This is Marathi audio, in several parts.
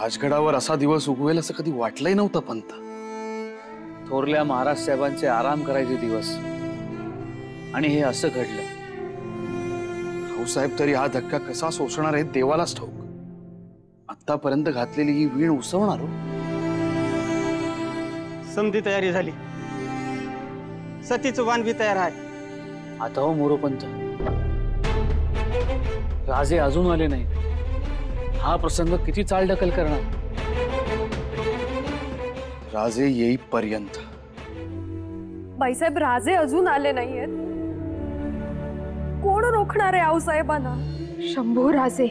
राजगडावर असा दिवस उगवेल असं कधी वाटलंही नव्हतं पंत. थोरल्या महाराज साहेबांचे आराम करायचे दिवस आणि हे असं घडलं. भाऊसाहेब तरी हा धक्का कसा सोसणार आहे देवालाच ठाऊक. आतापर्यंत घातलेली ही वीण उसवणार हो. समधी तयारी झाली, सतीचं वाण बी तयार आहे. आता हो मोरोपंत, राजे अजून आले नाही. हा प्रसंग किती चालढकल करणार. राजे येईपर्यंत. बाईसाहेब, राजे अजून आले नाहीयेत. कोण रोखणार आहे आऊसाहेबांना? शंभू राजे.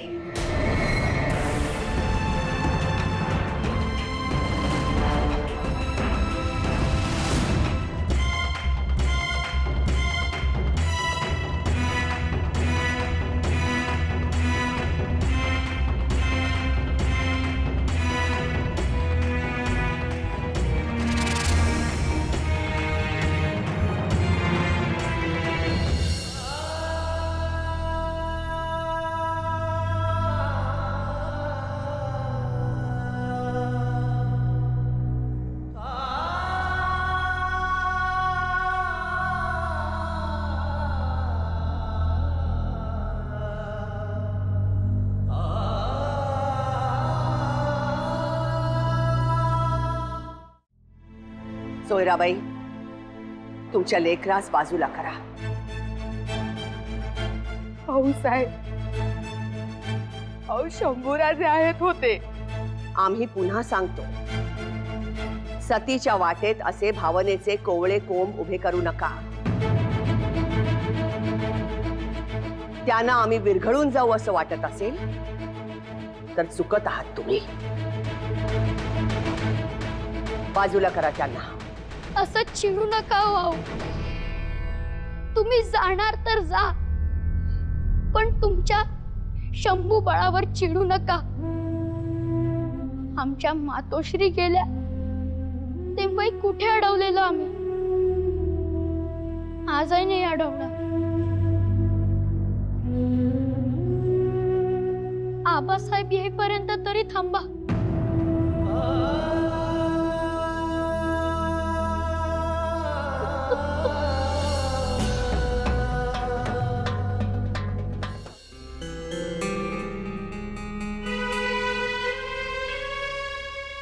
सोयराबाई, तुमच्या लेकरास बाजूला करा. भाऊसाहेब, अहो शंभूराजे आहेत होते. आम्ही पुन्हा सांगतो, सतीच्या वाटेत असे भावनेचे कोवळे कोंब उभे करू नका. त्यांना आम्ही विरघळून जाऊ असं वाटत असेल तर चुकत आहात तुम्ही. बाजूला करा त्यांना. असं चिडू नका हो. तुम्ही जाणार तर जा, पण तुमच्या शंभू बळावर चिडू नका. आमच्या मातोश्री गेल्या तेव्हा कुठे अडवलेलं आम्ही, आजही नाही अडवणार. आबासाहेब येईपर्यंत तरी थांबा.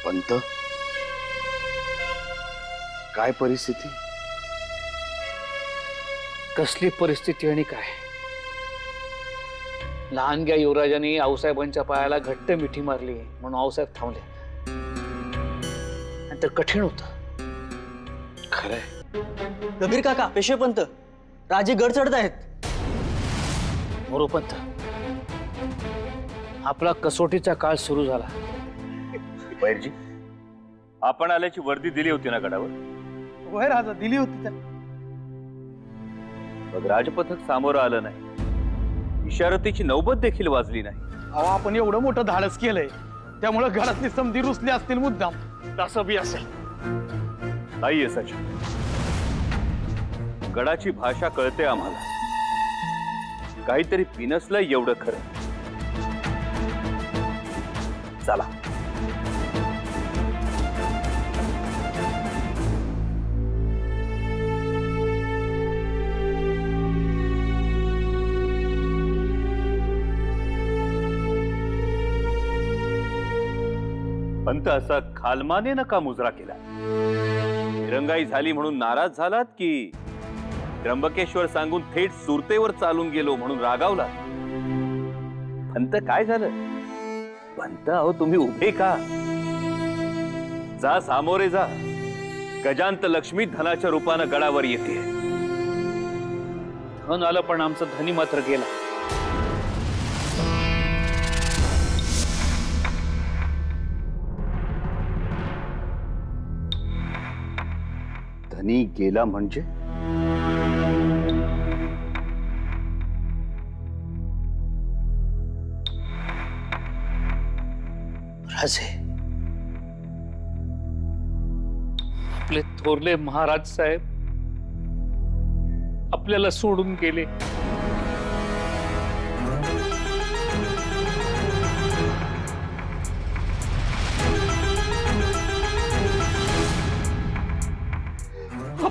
पंत, काय परिस्थिती? कसली परिस्थिती आणि काय? लहानग्या युवराजांनी आऊसाहेबांच्या पायाला घट्ट मिठी मारली म्हणून आऊसाहेब थांबले. नंतर कठीण होत. खरंय कबीर काका, पेशवेपंत, राजे गड चढत आहेत. मोरोपंत, आपला कसोटीचा काळ सुरू झाला. बैरजी, आपण आल्याची वर्दी दिली होती ना गडावर? होय राजा, दिली होती. मग राजपथक सामोरं आलं नाही, इशारतीची नौबत देखील वाजली नाही. अहो, आपण एवढं मोठं धाडस केलंय, त्यामुळे घरातली समधी रुसली असतील मुद्दाम. तसं बी असेल. नाहीये सचिन, गडाची भाषा कळते आम्हाला. काहीतरी पिनसलंय एवढं खरं. चला. पंत, असा खालमाने नका मुजरा केला. रंगाई झाली म्हणून नाराज झालात की त्र्यंबकेश्वर सांगून थेट सुरतेवर चालून गेलो म्हणून रागावला? पंत, काय झालं? पंत, अहो तुम्ही उभे का? जा, सामोरे जा. गजांत लक्ष्मी धनाच्या रूपानं गडावर येते. धन आलं पण आमचं धनी मात्र गेला. धनी गेला म्हणजे? राजे, आपले थोरले महाराज साहेब आपल्याला सोडून गेले.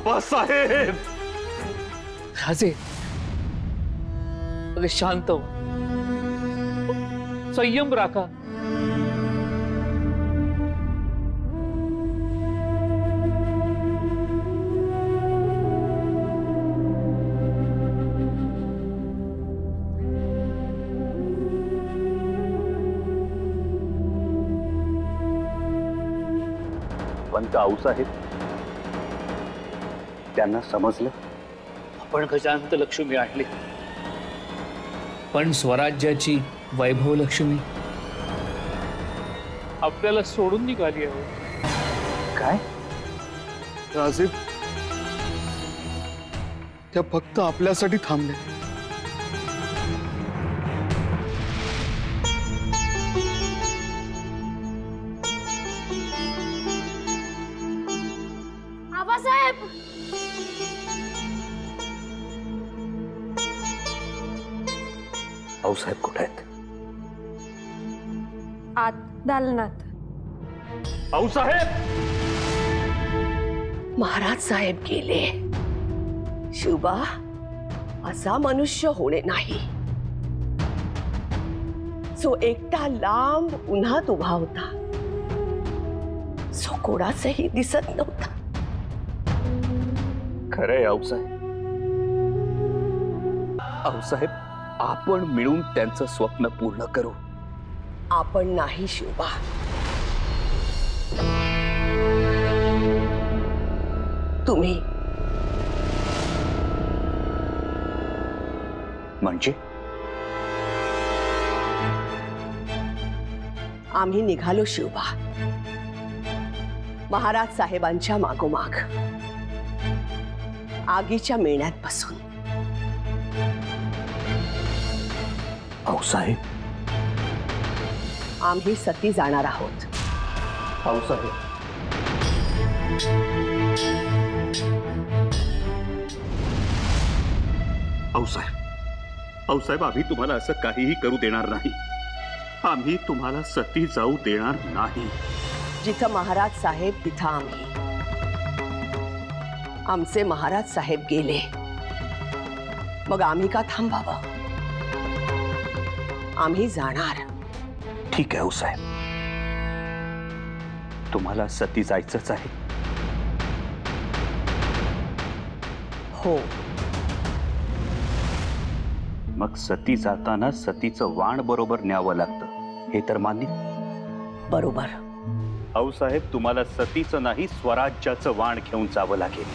आबासाहेब. राजे अरे शांत हो, संयम राखा. पंत आऊसाहेब, त्यांना समजलं आपण गजांत लक्ष्मी आणली, पण स्वराज्याची वैभव लक्ष्मी आपल्याला सोडून निघाली आहे. काय? राजे त्या फक्त आपल्यासाठी थांबले. आबासाहेब, आऊसाहेब कुठे आहेत? आत दालनात. आऊसाहेब. महाराज साहेब गेले. शिवबा, असा मनुष्य होणे नाही जो एकटा लांब उन्हात उभा होता, जो कोणाचंही दिसत नव्हता. खरंय आऊसाहेब. आऊसाहेब, आपण मिळून त्यांचं स्वप्न पूर्ण करू. आपण नाही शिवबा, तुम्ही. म्हणजे आम्ही निघालो शिवबा, महाराज साहेबांच्या मागोमाग आगीच्या मेण्यात बसून. आऊसाहेब. आम्ही सती जाणार आहोत. आऊसाहेब. आऊसाहेब, आऊसाहेब, आम्ही तुम्हाला असं काहीही करू देणार नाही. आम्ही तुम्हाला सती जाऊ देणार नाही. जिथं महाराज साहेब तिथं आम्ही. आमचे महाराज साहेब गेले, मग आम्ही का थांबावं? आम्ही जाणार. ठीक आहे आऊसाहेब, तुम्हाला सती जायचंच आहे. हो. मग सती जाताना सतीचं वाण बरोबर न्यावं लागतं, हे तर मान्य. बरोबर. आऊसाहेब, तुम्हाला सतीचं नाही स्वराज्याचं वाण घेऊन जावं लागेल.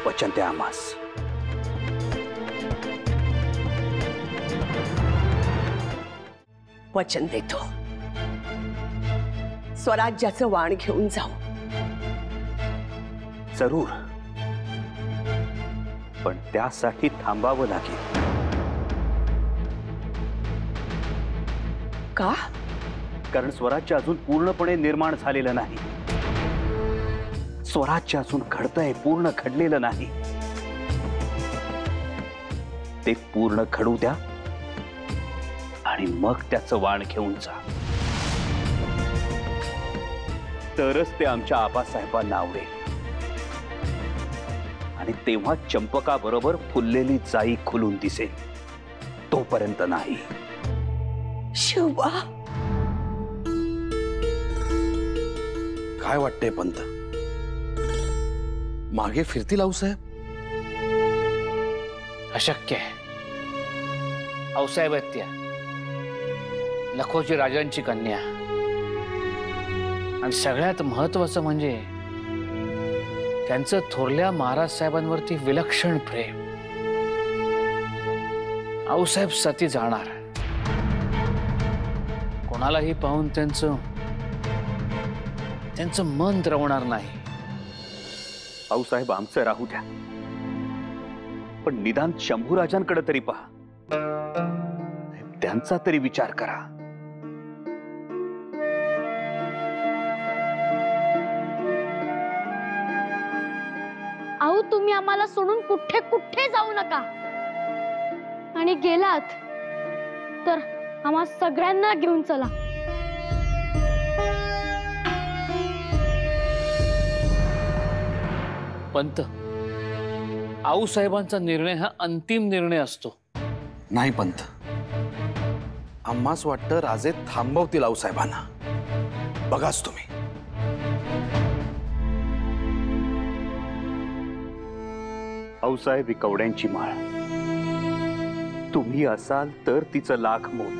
वचन द्या आम्हास. वचन देतो, स्वराज्याचं वाण घेऊन जाऊ. जरूर, पण त्यासाठी थांबावं लागेल. का? कारण स्वराज्य अजून पूर्णपणे निर्माण झालेलं नाही. स्वराज्य अजून घडतंय, पूर्ण घडलेलं नाही. ते पूर्ण घडू द्या आणि मग त्याचं वाण घेऊन जा. तरच ते आमच्या आबासाहेबांना आवडेल. आणि तेव्हा चंपका बरोबर फुललेली जाई खुलून दिसेल. तोपर्यंत नाही. शिवबा, काय वाटतंय पंत? मागे फिरतील आऊसाहेब? अशक्य आहे. आऊसाहेब आहेत त्या लखोजी राजांची कन्या, आणि सगळ्यात महत्वाचं म्हणजे त्यांचं थोरल्या महाराज साहेबांवरती विलक्षण प्रेम. आऊसाहेब सती जाणार, कोणालाही पाहून त्यांचं मन रवणार नाही. आऊसाहेब, आमचं राहू द्या, पण निदान शंभूराजांकडे तरी पहा. त्यांचा तरी विचार करा. अहो, तुम्ही आम्हाला सोडून कुठे कुठे जाऊ नका, आणि गेलात तर आम्हा सगळ्यांना घेऊन चला. पंत, आऊसाहेबांचा निर्णय हा अंतिम निर्णय असतो. नाही पंत, आम्हास वाटतं राजे थांबवतील आऊसाहेबांना. बघाच तुम्ही. आऊसाहेब ही कवड्यांची माळ. तुम्ही असाल तर तिचं लाख मोल,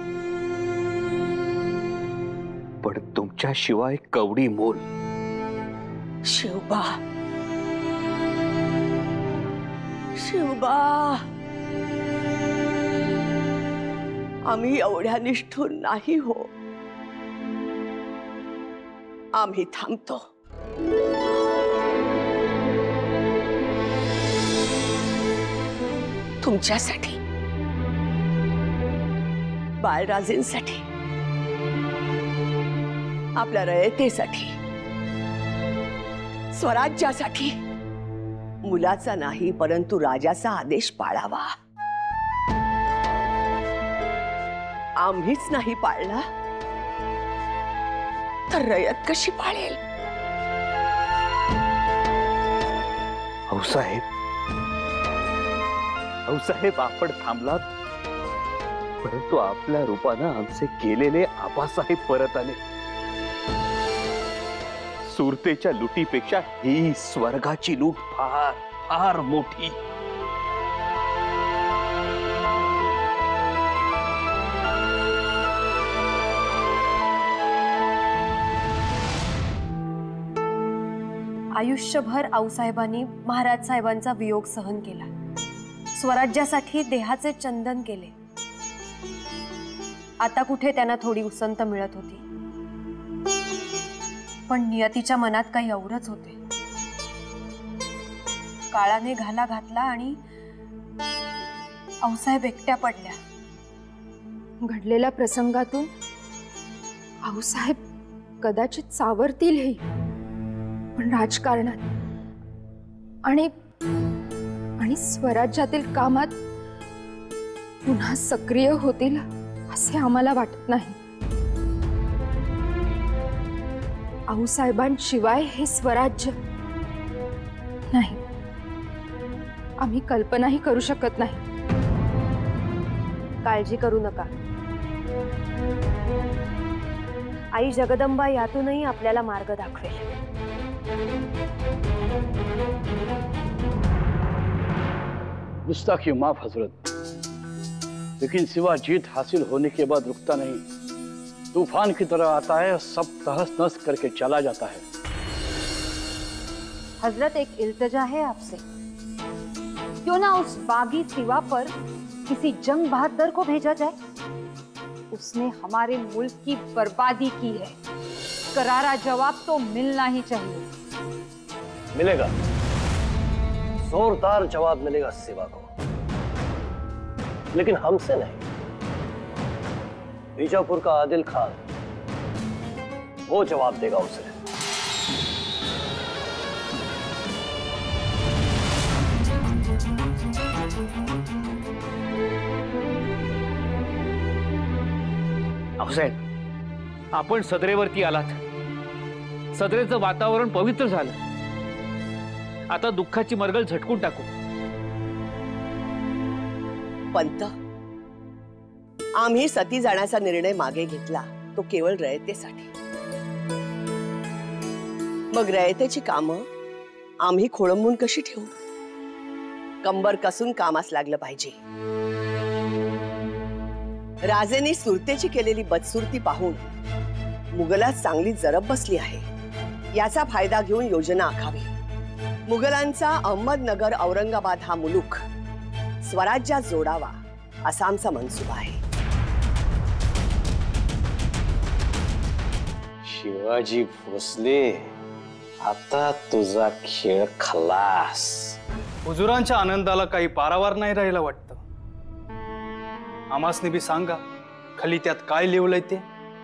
पण तुमच्याशिवाय कवडी मोल. शिवबा, शिवबा, आम्ही एवढ्या निष्ठुर नाही हो. आम्ही थांबतो. तुमच्यासाठी, बाळराजेंसाठी, आपल्या रयतेसाठी, स्वराज्यासाठी. मुलाचा नाही परंतु राजाचा आदेश पाळावा. आम्हीच नाही पाळला तर रयत कशी पाळेल? आऊसाहेब, आऊसाहेब, आपण थांबलात, परंतु आपल्या रूपानं आमचे गेलेले आबासाहेब परत आले. सुरतेच्या लुटीपेक्षा ही स्वर्गाची लूट फार फार मोठी. आयुष्यभर आऊसाहेबांनी महाराज साहेबांचा वियोग सहन केला. स्वराज्यासाठी देहाचे चंदन केले. आता कुठे त्यांना थोडी उसंत मिळत होती, पण नियतीच्या मनात काही औरच होते. काळाने घाला घातला आणि आऊसाहेब एकट्या पडल्या. घडलेल्या प्रसंगातून आऊसाहेब कदाचित सावरतीलही, पण राजकारणात आणि स्वराज्यातील कामात पुन्हा सक्रिय होतील असे आम्हाला वाटत नाही. आऊसाहेबांशिवाय हे स्वराज्य नाही, आम्ही कल्पनाही करू शकत नाही. काळजी करू नका. आई जगदंबा यातूनही आपल्याला मार्ग दाखवेल. गुस्ताखी माफ हजरत, लेकिन सिवा जीत हासिल होने के बाद रुकता नहीं. तूफान की तरह आता है, सब तहस नहस करके चला जाता है. हजरत, एक इल्तजा है आपसे. क्यों ना उस बागी सिवा पर किसी जंग बहादुर को भेजा जाए. उसने हमारे मुल्क की बर्बादी की है. करारा जवाब तो मिलना ही चाहिए. मिलेगा, जोरदार जवाब मिलेगा सिवा को, लेकिन हमसे नहीं. बीजापुर का आदिल खान, वो जवाब देगा उसे. आऊसाहेब, आपण सदरेवरती आलात. सदरेचं वातावरण पवित्र झालं. आता दुःखाची मरगळ झटकून टाकू. पंत, आम्ही सती जाण्याचा निर्णय मागे घेतला तो केवळ रयतेसाठी. मग रयतेची कामं आम्ही खोळंबून कशी ठेवू? कंबर कसून कामास लागलं पाहिजे. राजेने सुरतेची केलेली बदसुरती पाहून मुघलात चांगली जरब बसली आहे. याचा फायदा घेऊन योजना आखावी. मुघलांचा अहमदनगर औरंगाबाद हा मुलूक स्वराज्यात जोडावा असा आमचा मनसुबा आहे. शिवाजी भोसले, आता तुझा खेळ खलास. हुजुरांच्या आनंदाला काही पारावार नाही राहिला वाटतं. आमासने बी सांगा, खाली त्यात काय लिवलंय ते.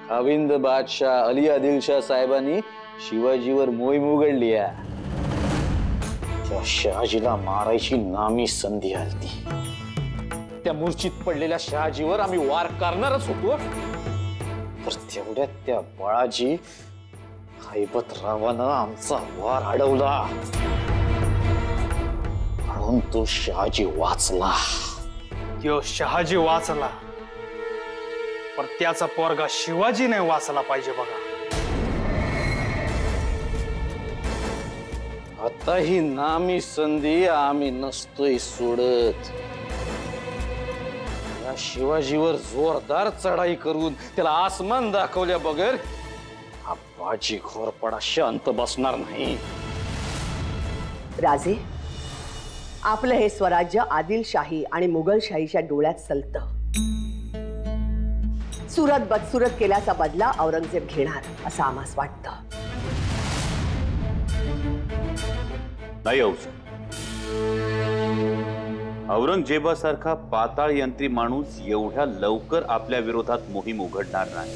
खाविंद बादशाह अली आदिलशाह साहेबांनी शिवाजीवर मोहीम उघडली आहे. त्या शहाजीला मारायची नामी संधी आलती. त्या मूर्छित पडलेल्या शहाजीवर आम्ही वार करणारच होतो, तर तेवढ्यात त्या बाळाजी हैबतरावानं आमचा वार अडवला. म्हणून तो शहाजी वाचला. यो शहाजी वाचला, पण त्याचा पोरगा शिवाजी नाही वाचला पाहिजे बघा. आता ही नामी संधी आम्ही नसतोय सोडत. या शिवाजीवर जोरदार चढाई करून त्याला आसमान दाखवल्या बगैर हा बाजी घोरपडा शांत बसणार नाही. राजे, आपलं हे स्वराज्य आदिलशाही आणि मुघलशाहीच्या डोळ्यात सलतं. सुरत बदसुरत केल्याचा बदला औरंगजेब घेणार असं आम्हास वाटतं. नाही औसा, औरंगजेबासारखा पाताळ यंत्री माणूस एवढ्या लवकर आपल्या विरोधात मोहीम उघडणार नाही.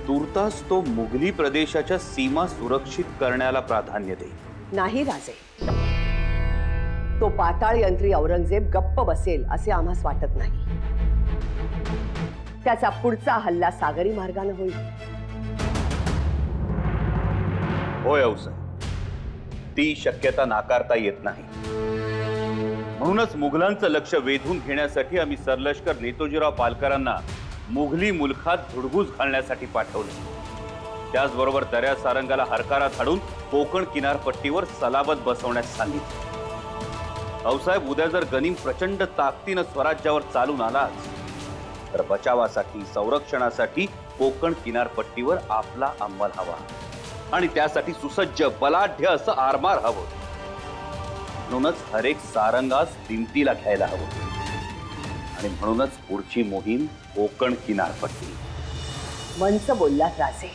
तुर्तास तो मुघली प्रदेशाच्या सीमा सुरक्षित करण्याला प्राधान्य देईल. नाही राजे, तो पाताळ यंत्री औरंगजेब गप्प बसेल असे आम्हास वाटत नाही. त्याचा पुढचा हल्ला सागरी मार्गाने होईल. होय औसा, ती शक्यता नाकारता येत नाही. म्हणूनच मुघलांचं लक्ष वेधून घेण्यासाठी आम्ही सरलष्कर नेतोजीराव पालकरांना मुघली मुलखात धुडगूस घालण्यासाठी पाठवले. त्याचबरोबर दर्या सारंगाला हरकारा धाडून कोकण किनारपट्टीवर सलाबत बसवण्यास सांगितले. भाऊसाहेब, उद्या जर गनिम प्रचंड ताकदीनं स्वराज्यावर चालून आलाच तर बचावासाठी, संरक्षणासाठी कोकण किनारपट्टीवर आपला अंमल हवा आणि त्यासाठी सुसज्ज बलाढ्य असं आरमार हवं. म्हणूनच हरेक सारंगास दिमतीला घ्यायला हवं आणि म्हणूनच पुढची मोहीम कोकण किनारपट्टी. मंच बोललात राजे.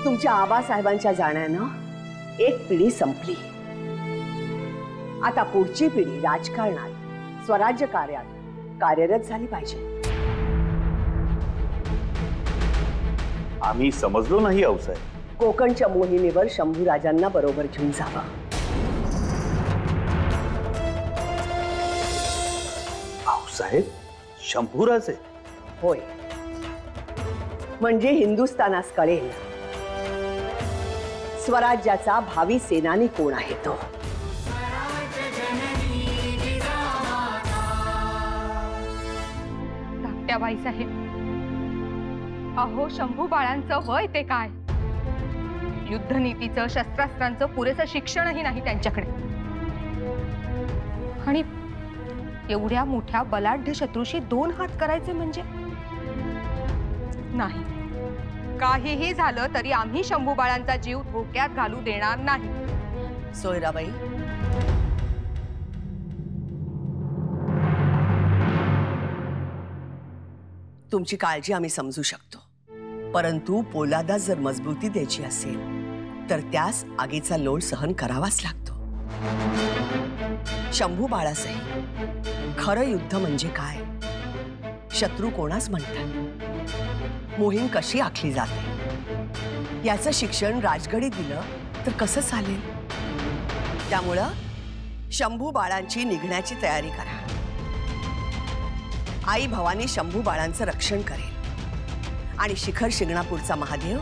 तुमच्या आबासाहेबांच्या जाण्यानं एक पिढी संपली. आता पुढची पिढी राजकारणात, स्वराज्य कार्यात कार्यरत झाली पाहिजे. आम्ही समजलो नाही औसाहेब. कोकणच्या मोहिमेवर शंभूराजांना बरोबर घेऊन जावं. औसाहेब, शंभूराजे? होय, म्हणजे हिंदुस्थानास कळेल स्वराज्याचा भावी सेनानी कोण आहे तो. धाकट्या बाईसाहेब, अहो शंभू बाळांचं वय ते काय? युद्धनीतीचं, शस्त्रास्त्रांचं पुरेसं शिक्षणही नाही त्यांच्याकडे. आणि एवढ्या मोठ्या बलाढ्य शत्रूशी दोन हात करायचे म्हणजे नाही. काहीही झालं तरी आम्ही शंभू बाळांचा जीव धोक्यात घालू देणार नाही. सोयराबाई, तुमची काळजी आम्ही समजू शकतो, परंतु पोलादास जर मजबूती द्यायची असेल तर त्यास आगीचा लोळ सहन करावाच लागतो. शंभू बाळासही खरं युद्ध म्हणजे काय, शत्रू कोणास म्हणतात, मोहीम कशी आखली जाते याचं शिक्षण राजगडी दिलं तर कसं चालेल. त्यामुळं शंभू बाळांची निघण्याची तयारी करा. आई भवानी शंभू बाळांचं रक्षण करेल आणि शिखर शिंगणापूरचा महादेव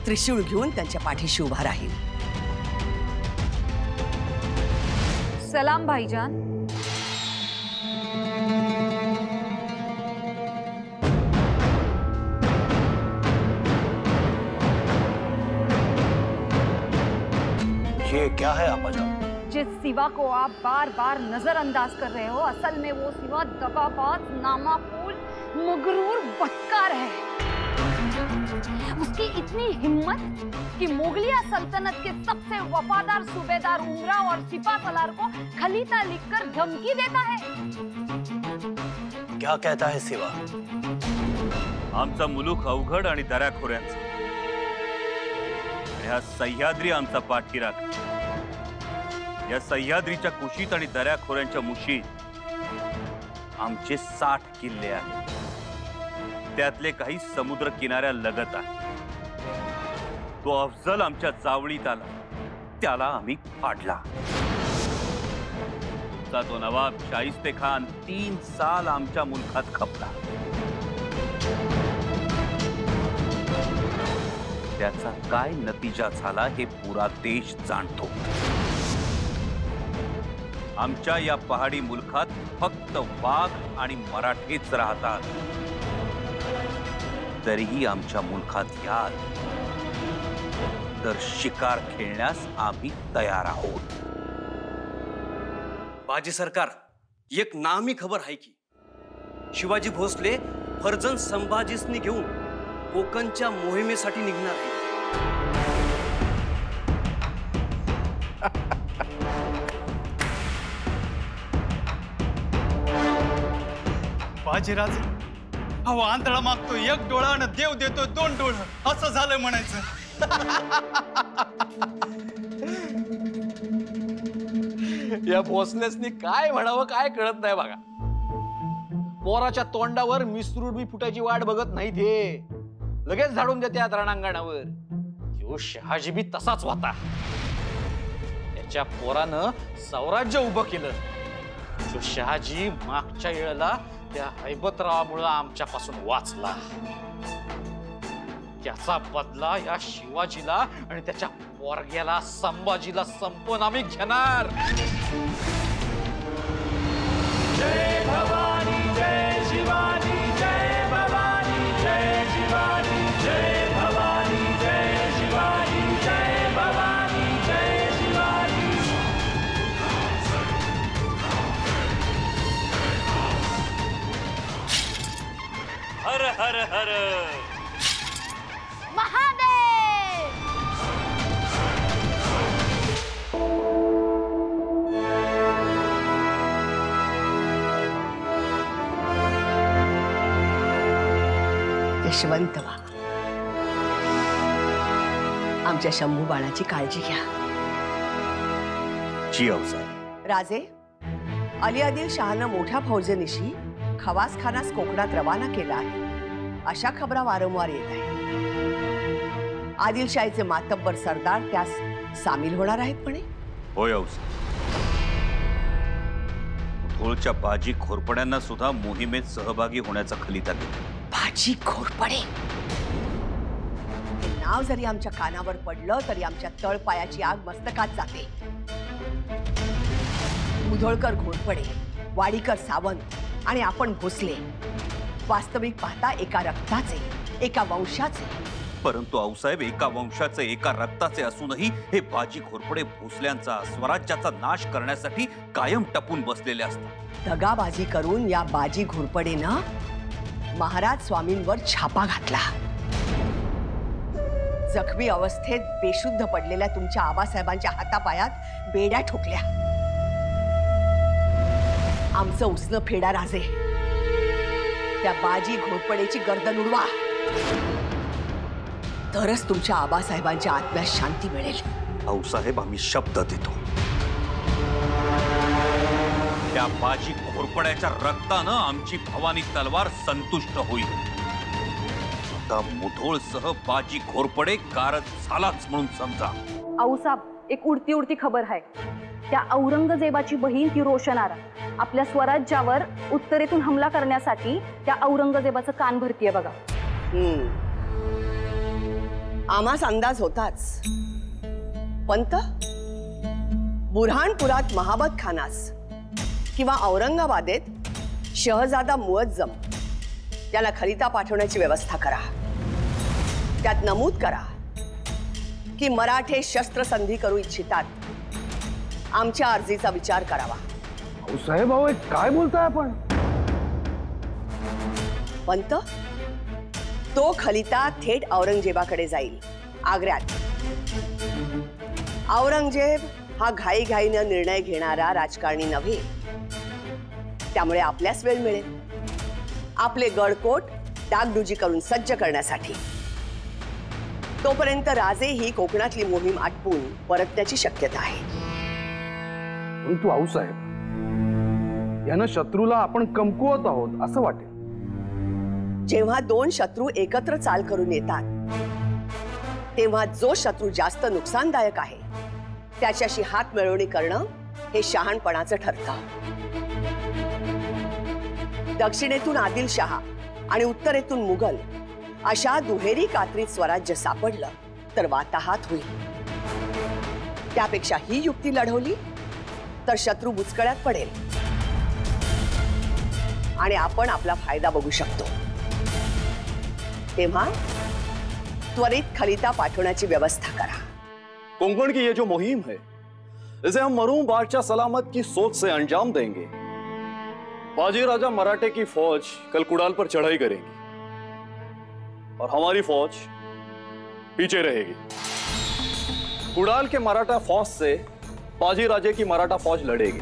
त्रिशूळ घेऊन त्यांच्या पाठीशी उभा राहील. सलाम भाईजान. ये क्या है आपाजान? जिस सिवा को आप बार बार नजरअंदाज कर रहे हो, असल में वो सिवा दगाबाज, नामाकुल, मगरूर बदकार है. उसकी इतनी हिम्मत कि मुगलिया सल्तनत के सबसे वफादार सूबेदार उमराव और सिपा सलार को खलीता लिखकर धमकी देता है. क्या कहता है सिवा? आमचा मुलूक अवघड आणि दऱ्याखोऱ्यांचा. ह्या सह्याद्री आमचा पाठीराख. या सह्याद्रीच्या कुशीत आणि दऱ्याखोऱ्यांच्या मुशीत आमचे 60 किल्ले आहेत. त्यातले काही समुद्र किनाऱ्या लगत आहेत. तो अफजल आमच्या जावळीत आला, त्याला आम्ही फाडला. तो नवाब शाहिस्ते खान 3 साल आमच्या मुलखात खपला. त्याचा काय नतीजा झाला हे पुरा देश जाणतो. आमच्या या पहाडी मुलखात फक्त वाघ आणि मराठेच राहतात. तरीही आमच्या मुलखात याल तर शिकार खेळण्यास आम्ही तयार आहोत. बाजी सरकार, एक नामी खबर आहे की शिवाजी भोसले फर्जन संभाजीसनी घेऊन कोकणच्या मोहिमेसाठी निघणार आहे. बाजीराज अहो आंधळा मागतो एक डोळा आणि देव देतो दोन डोळं, असं झालं म्हणायचं. या भोसलेसनी काय म्हणावं काय कळत नाही बघा. पोराच्या तोंडावर मिसरूड बी फुटायची वाट बघत नाही ते, लगेच झाडून देते या रणांगणावर. तो शहाजी बी तसाच होता. त्याच्या पोरानं स्वराज्य उभं केलं. जो शहाजी मागच्या वेळेला त्या हैबतरावामुळे आमच्यापासून वाचला, त्याचा बदला या शिवाजीला आणि त्याच्या पोरग्याला संभाजीला संपवून आम्ही घेणार. जय भवानी जय शिवाजी, जय भवानी जय शिवाजी, जय भवानी जय शिवाजी, जय भवानी जय शिवाजी. हर हर हर महादेव. यशवंत व्हा. आमच्या शंभू बाळाची काळजी घ्या. जी आऊसाहेब. राजे, अली आदिल शहानं मोठ्या फौजेनिशी खवास खानास कोकणात रवाना केला आहे अशा खबरा वारंवार येत आहेत. आदिलशाहीचे मातब्बर सरदार त्यास सामील होणार आहेत म्हणे. होय आऊसाहेब. मुधोळच्या बाजी घोरपड्यांना सुद्धा मोहिमेत सहभागी होण्याचा खलिता दिला. बाजी घोरपडे हे नाव जरी आमच्या कानावर पडलं तरी आमच्या तळपायाची आग मस्तकात जाते. मुधोळकर घोरपडे, वाडीकर सावंत आणि आपण भोसले वास्तविक पाहता एका रक्ताचे, एका वंशाचे. परंतु आऊसाहेब, एका वंशाचे, एका रक्ताचे असूनही हे बाजी घोरपडे भोसल्यांचा, स्वराज्याचा नाश करण्यासाठी कायम टपून बसलेले असतात. दगाबाजी करून या बाजी घोरपडेनं महाराज स्वामींवर छापा घातला. जखमी अवस्थेत बेशुद्ध पडलेल्या तुमच्या आबासाहेबांच्या हातापायात बेड्या ठोकल्या. आमचं उसनं फेडा राजे. त्या बाजी घोरपडेची गर्दन उडवा, तरच तुमच्या आबासाहेबांच्या आत्म्यास शांती मिळेल. आऊसाहेब, आम्ही शब्द देतो. त्या बाजी घोरपड्याच्या रक्तानं आमची भवानी तलवार संतुष्ट होईल. आता मुधोळसह बाजी घोरपडे गारद झालाच म्हणून समजा. आऊसाब, एक उडती उडती खबर आहे. त्या औरंगजेबाची बहीण ती रोशनारा आपल्या स्वराज्यावर उत्तरेतून हमला करण्यासाठी त्या औरंगजेबाचं कान भरतीये बघा. आम्हास अंदाज होताच. पंत, बुरहानपुरात महाबत खानास किंवा औरंगाबादेत शहजादा मुअज्जम त्याला खलिता पाठवण्याची व्यवस्था करा. त्यात नमूद करा की मराठे शस्त्रसंधी करू इच्छितात. आमच्या अर्जीचा विचार करावा. साहेब अहो काय बोलताय आपण? पंत, तो खलिता थेट औरंगजेबाकडे जाईल आग्र्यात. औरंगजेब हा घाईघाईनं निर्णय घेणारा राजकारणी नव्हे. त्यामुळे आपल्यास वेळ मिळेल आपले गडकोट डागडुजी करून सज्ज करण्यासाठी. तोपर्यंत राजे ही कोकणातली मोहीम आटपून परतण्याची शक्यता आहे. परंतु आऊसाहेब, यानं शत्रूला आपण कमकुवत आहोत असं वाटेल. जेव्हा दोन शत्रू एकत्र चाल करून येतात तेव्हा जो शत्रू जास्त नुकसानदायक आहे त्याच्याशी हात मिळवणी करणं हे शहाणपणाचं ठरतं. दक्षिणेतून आदिलशहा आणि उत्तरेतून मुघल अशा दुहेरी कात्रीत स्वराज्य सापडलं तर वाताहात होईल. त्यापेक्षा ही युक्ती लढवली तर शत्रू बुचकळ्यात पडेल आणि आपण आपला फायदा बघू शकतो. तेव्हा त्वरित खलिता पाठवण्याची व्यवस्था करा. कोंकण की ये जो मुहिम है इसे हम मरूम बादशाह सलामत की सोच से अंजाम देंगे. बाजी राजा मराठे की फौज कल कुड़ाल पर चढ़ाई करेगी और हमारी फौज पीछे रहेगी. कुड़ाल के मराठा फौज से बाजी राजे की मराठा फौज लड़ेगी.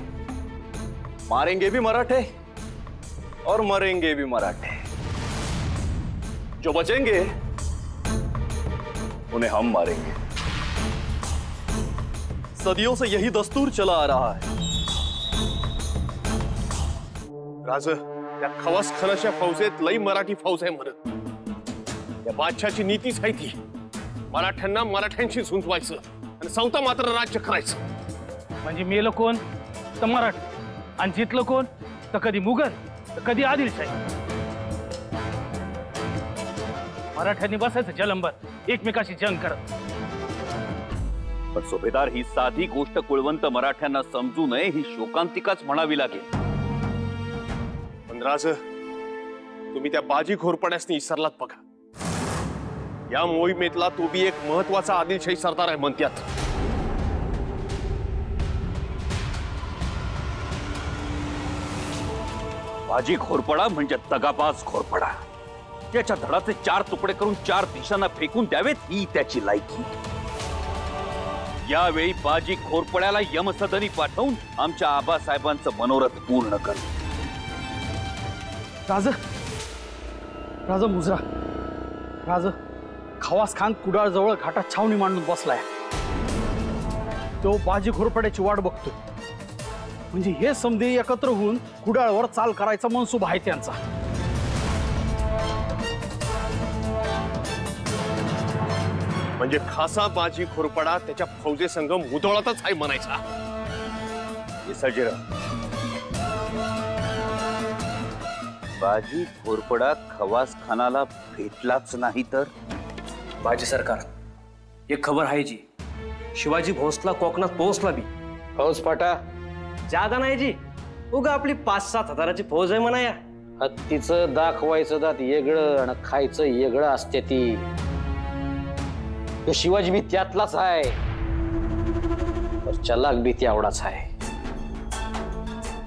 मारेंगे भी मराठे और मरेंगे भी मराठे. जो बचेंगे उन्हें हम मारेंगे. सदियों से यही दस्तूर चला आ रहा है. राज, त्या खवास खानाच्या फौजेत लई मराठी फौज आहे म्हणत. या बादशाची नीतीच आहे ती मराठ्यांना मराठ्यांशी झुंजवायचं आणि सौता मात्र राज्य करायचं. म्हणजे मेलं कोण तर मराठ आणि जितलं कोण तर कधी मुघल तर कधी आदिलशाही. मराठ्यांनी बसायचं जलंबर एकमेकाशी जंग करत. पण सुभेदार, ही साधी गोष्ट कुळवंत मराठ्यांना समजू नये ही शोकांतिकाच म्हणावी लागेल. पण राज, तुम्ही त्या बाजी घोरपड्यासनी विसरलात बघा. या मोहिमेतला तो बी एक महत्वाचा आदिलशाही सरदार आहे म्हणत्यात. बाजी घोरपडा म्हणजे दगाबाज घोरपडा. त्याच्या धडाचे 4 तुकडे करून 4 दिशांना फेकून द्यावेत ही त्याची लायकी. यावेळी बाजी घोरपड्याला यमसदनी पाठवून आमच्या आबासाहेबांचं मनोरथ पूर्ण कर. राज राज मुजरा राज, खवास खान कुडाळ जवळ घाटात छावणी मांडून बसलाय. तो बाजी घोरपड्याची वाट बघतो. म्हणजे हे समधे एकत्र होऊन कुडाळवर चाल करायचा मनसूबा आहे त्यांचा. म्हणजे खासा बाजी घोरपडा त्याच्या फौजेसंग मुदोळातच आहे म्हणायचा. बाजी घोरपडा खवास खानाला भेटलाच नाही तर. बाजी सरकार, एक खबर आहे जी, शिवाजी भोसला कोकणात पोहोचला बी. फौज फाटा जादा नाही जी, उगा आपली 5-7 हजाराची फौज आहे म्हणा. या हत्तीचं दाखवायचं दात वेगळं आणि खायचं वेगळं असते ती. तो शिवाजी बी त्यातलाच आहे, चलाक बी तेवढाच आहे.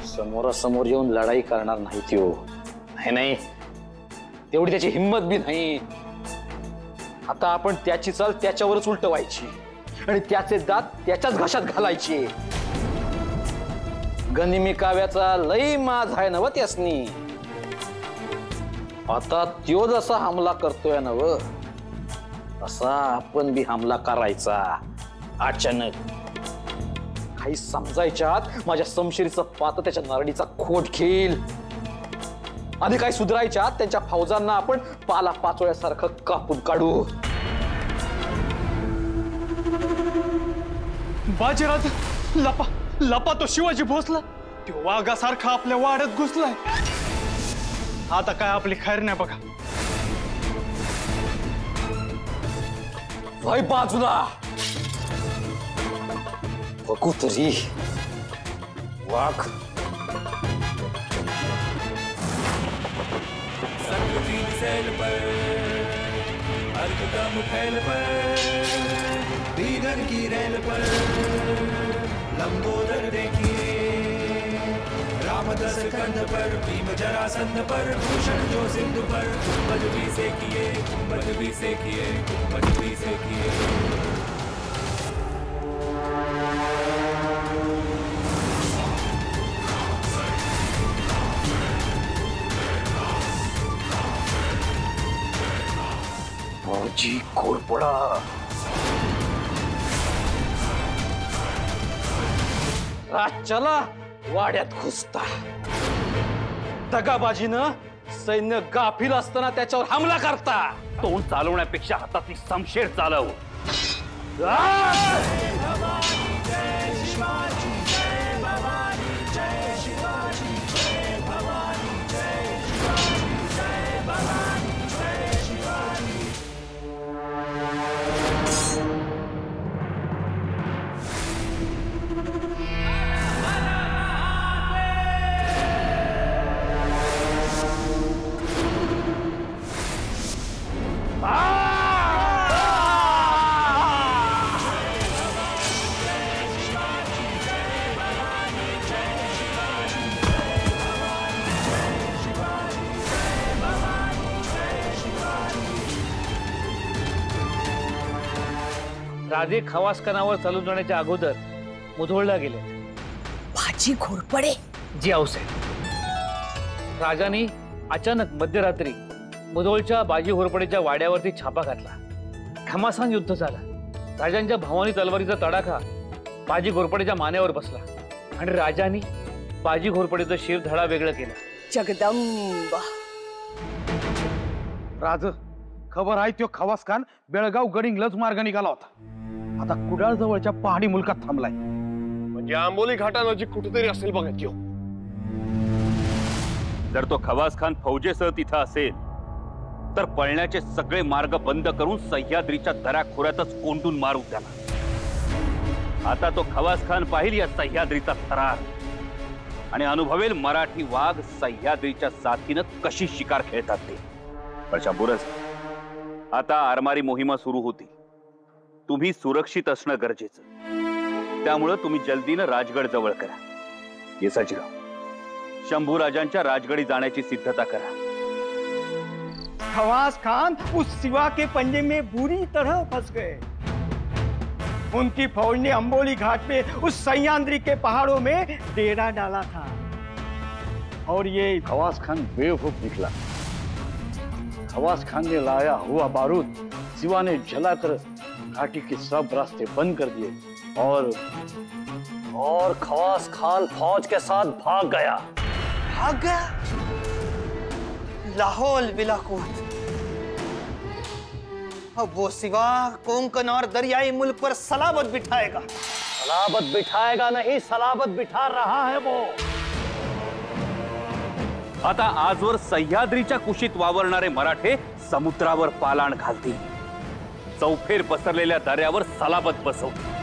समोरासमोर येऊन लढाई करणार नाही त्यो. नाही, तेवढी त्याची हिंमत बी नाही. आता आपण त्याची चाल त्याच्यावरच उलटवायची आणि त्याचे दात त्याच्याच घशात घालायचे. गनिमी काव्याचा लई माज आहे नव त्यासनी. आता त्यो जसा हमला करतोय नव असा आपण बी हमला करायचा. अचानक काही समजायच्या आत माझ्या समशिरीचं पात त्याच्या नरडीचा खोट घेईल. आधी काही सुधारायच्या आत त्यांच्या फौजांना आपण पाला पाचोळ्यासारखं कापून काढू. बाजीराज लपा लपा, तो शिवाजी भोसला तो वाघासारखा आपल्या वाड्यात घुसलाय. आता काय आपली खैर नाही बघा. भाई बाजूला बघू तरी वाघ. सैल पर अर्धदम फैल पर दीगर की रेल पर लंबोदर देखिए, रामदस कंध पर भीम जरासंध पर भूषण जो सिंधु पर कुंभज भी सेकिए, कुंभज भी सेकिए, कुंभज भी सेकिए. बाजी घोरपडा चला वाड्यात घुसता. दगाबाजीनं सैन्य गाफील असताना त्याच्यावर हमला करता. तोंड चालवण्यापेक्षा हातातली समशेर चालव. राजे खवासखानावर चालून जाण्याच्या अगोदर मुधोळला गेले. बाजी घोरपडे? जी आऊसाहेब. राजांनी अचानक मध्यरात्री मुधोळच्या बाजी घोरपडेच्या वाड्यावरती छापा घातला. घमासान युद्ध झालं. राजांच्या भवानी तलवारीचा तडाखा बाजी घोरपडेच्या मानेवर बसला आणि राजांनी बाजी घोरपडेचं शिर धडा वेगळं केलं. जगदंब. राज, खबर आहे तो खवास खान बेळगाव गडिंगलच मार्ग निघाला होता. आता कुडाळ जवळच्या पहाडी मुलकात थांबलाय. म्हणजे आंबोली घाटानजीक कुठेतरी असेल बघा त्यो. जर तो खवास खान फौजेसह तिथं असेल तर पळण्याचे सगळे मार्ग बंद करून सह्याद्रीच्या दऱ्याखोऱ्यातच कोंडून मारू त्याला. आता तो खवास खान पाहिल या सह्याद्रीचा थरार आणि अनुभवेल मराठी वाघ सह्याद्रीच्या साथीनं कशी शिकार खेळतात ते. पण शंभूरज, आता आरमारी मोहिमा सुरू होती. तुम्ही सुरक्षित असणं गरजेचं. त्यामुळं तुम्ही जल्दीनं राजगड जवळ करा. ये सजराव, शंभू राजांच्या राजगडी जाण्याची सिद्धता करा. खवास खान उस सिवा के पंजे में बुरी तरह फंस गए. उनकी फौज ने अंबोली घाट पे उस सह्याद्री के पहाड़ों में डेरा डाला था और ये खवास खान बेवकूफ निकला. खवास खान ने लाया हुआ बारूद सिवा ने जलाकर घाटी के सब रास्ते बंद कर दिए और खवास खान फौज के साथ भाग गया. भाग गया? लाहौल बिलाकुत. अब वो सिवा कोंकण और दरियाई मुल्क पर सलाबत बिठाएगा. सलाबत बिठाएगा नहीं, सलाबत बिठा रहा है वो. आता आजवर सह्याद्रीच्या कुशीत वावरणारे मराठे समुद्रावर पालाण घालतील. चौफेर पसरलेल्या दऱ्यावर सलाबत बसवतील.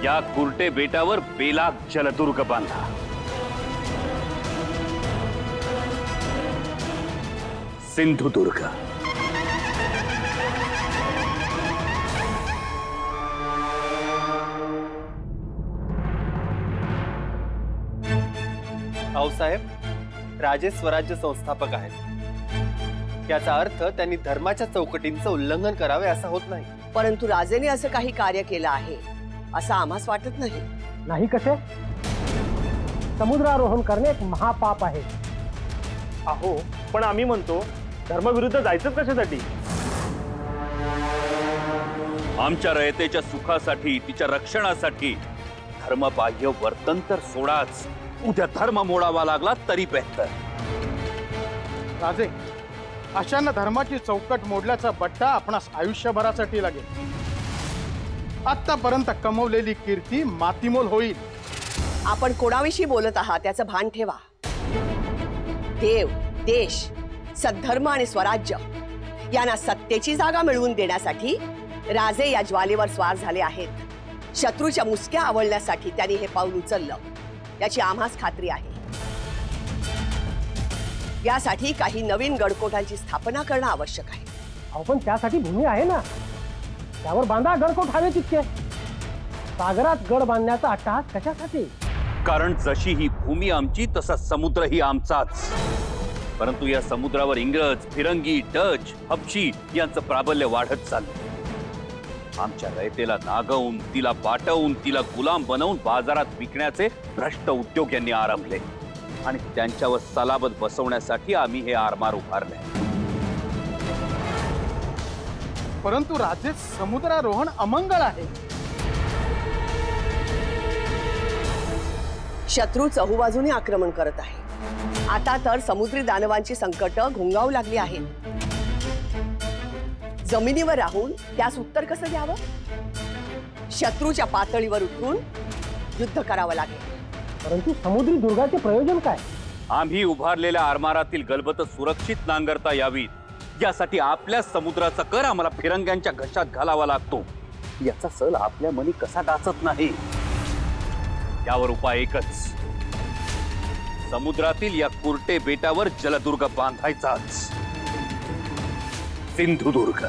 या कुर्टे बेटावर बेलाग जलदुर्ग बांधा. सिंधुदुर्ग. आऊसाहेब, राजे स्वराज्य संस्थापक आहेत. याचा अर्थ त्यांनी धर्माच्या चौकटींचं उल्लंघन करावे असं होत नाही. परंतु राजेने असं काही कार्य केलं आहे असं आम्हास वाटत नाही. नाही कसे? समुद्रारोहण करणे एक महापाप आहे. अहो, पण आम्ही म्हणतो धर्मविरुद्ध जायचंच कशासाठी? आमच्या रयतेच्या सुखासाठी, तिच्या रक्षणासाठी धर्मबाह्य वर्तन तर सोडाच, उद्या धर्म मोडावा लागला तरी बेहतर. राजे, अशांना धर्माची चौकट मोडल्याचा बट्टा आपणास आयुष्यभरासाठी लागेल. आतापर्यंत कमवलेली कीर्ती मातीमोल होईल. आपण कोणाविषयी बोलत आहात त्याचं भान ठेवा. देव, देश, सद्धर्म आणि स्वराज्य यांना सत्तेची जागा मिळवून देण्यासाठी राजे या ज्वालेवर स्वार झाले आहेत. शत्रूच्या मुसक्या आवळण्यासाठी त्यांनी हे पाऊल उचललं याची आम्हास खात्री आहे. यासाठी काही नवीन गडकोटांची स्थापना करणं आवश्यक आहे. पण त्यासाठी भूमी आहे ना, त्यावर बांधा गडकोट हवे तितके. सागरात गड बांधण्याचा अट्टहास कशासाठी? कारण जशी ही भूमी आमची तसा समुद्रही आमचाच. परंतु या समुद्रावर इंग्रज, फिरंगी, डच, हबशी यांचं प्राबल्य वाढत चाललं. आमच्या रयतेला नागवून, तिला पाटवून, तिला गुलाम बनवून बाजारात विकण्याचे भ्रष्ट उद्योग यांनी आरंभले आणि त्यांच्यावर सलाबत बसवण्यासाठी आम्ही हे आरमार उभारले. परंतु राजे, समुद्रारोहण अमंगळ आहे. शत्रू चहूबाजूने आक्रमण करत आहे. आता तर समुद्री दानवांची संकट घोंगावू लागली आहेत. जमिनीवर राहून त्यास उत्तर कसं द्यावं? शत्रूच्या पातळीवर उतरून युद्ध करावं लागेल. परंतु समुद्री दुर्गाचे प्रयोजन काय? आम्ही उभारलेल्या आरमारातील गलबत सुरक्षित नांगरता यावीत यासाठी आपल्या समुद्राचा कर आम्हाला फिरंग्यांच्या घशात घालावा लागतो. याचा सल आपल्या मनी कसा डाचत नाही? यावर उपाय एकच, समुद्रातील या कुर्टे बेटावर जलदुर्ग बांधायचाच. सिंधुदुर्ग.